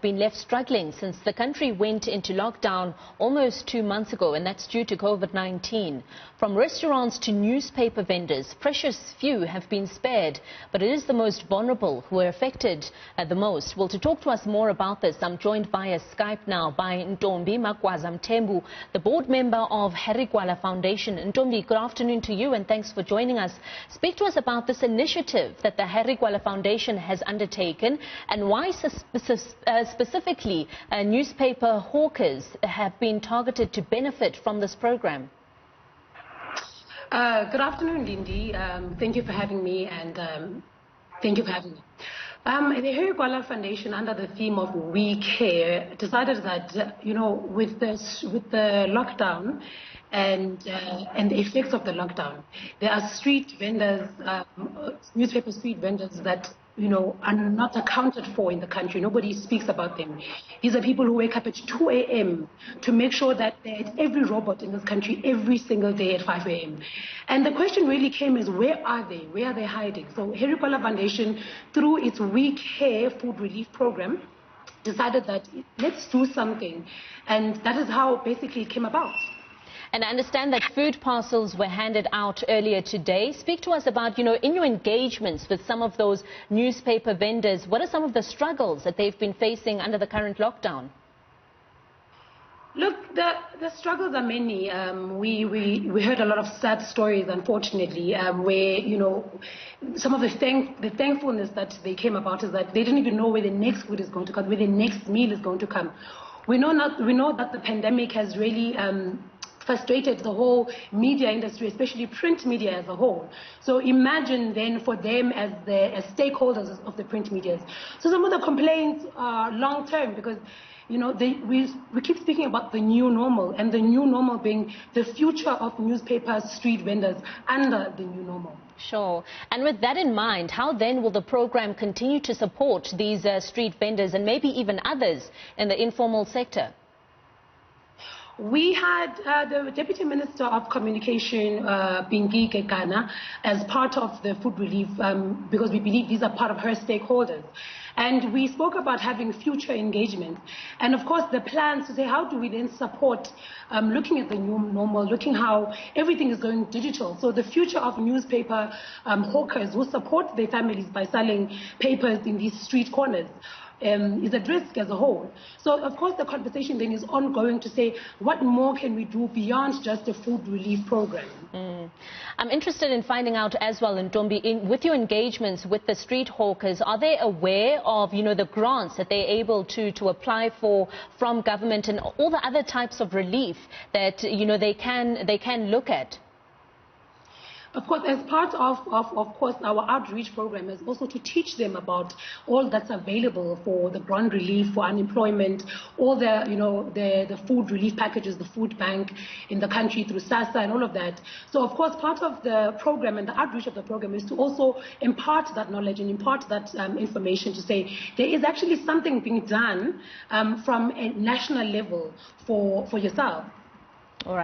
have been left struggling since the country went into lockdown almost 2 months ago, and that's due to COVID-19. From restaurants to newspaper vendors, precious few have been spared, but it is the most vulnerable who are affected the most. Well, to talk to us more about this, I'm joined via Skype now by Ntombi Magwaza-Mtembu, the board member of Gwala Foundation. Ntombi, good afternoon to you and thanks for joining us. Speak to us about this initiative that the Gwala Foundation has undertaken and why specifically newspaper hawkers have been targeted to benefit from this program. Good afternoon, Lindi. Thank you for having me, and thank you for having me. The Gwala Foundation, under the theme of We Care, decided that with the lockdown and the effects of the lockdown, there are street vendors, newspaper street vendors that are not accounted for in the country. Nobody speaks about them. These are people who wake up at 2 a.m. to make sure that they're at every robot in this country every single day at 5 a.m. And the question really came is, where are they? Where are they hiding? So Gwala Foundation, through its We Care food relief program, decided that let's do something. And that is how basically it came about. And I understand that food parcels were handed out earlier today. Speak to us about, in your engagements with some of those newspaper vendors, what are some of the struggles that they've been facing under the current lockdown? Look, the struggles are many. We heard a lot of sad stories, unfortunately, where, some of the thankfulness that they came about is that they didn't even know where the next food is going to come, where the next meal is going to come. We know that the pandemic has really frustrated the whole media industry, especially print media as a whole. So imagine then for them as stakeholders of the print media. So some of the complaints are long term because we keep speaking about the new normal, and the new normal being the future of newspaper street vendors under the new normal. Sure. And with that in mind, how then will the program continue to support these street vendors and maybe even others in the informal sector? We had the Deputy Minister of Communication, Pinky Kekana, as part of the food relief because we believe these are part of her stakeholders. And we spoke about having future engagement. And of course, the plans to say, how do we then support looking at the new normal, looking how everything is going digital. So the future of newspaper hawkers who support their families by selling papers in these street corners is at risk as a whole. So, of course, the conversation then is ongoing to say, what more can we do beyond just a food relief program? I'm interested in finding out as well, Ntombi, with your engagements with the street hawkers, are they aware of, the grants that they're able to apply for from government and all the other types of relief that, they can look at? Of course, as part of course, our outreach program is also to teach them about all that's available for the grant relief, for unemployment, all the food relief packages, the food bank in the country through SASSA and all of that. So, of course, part of the program and the outreach of the program is to also impart that knowledge and impart that information to say there is actually something being done from a national level for yourself. All right.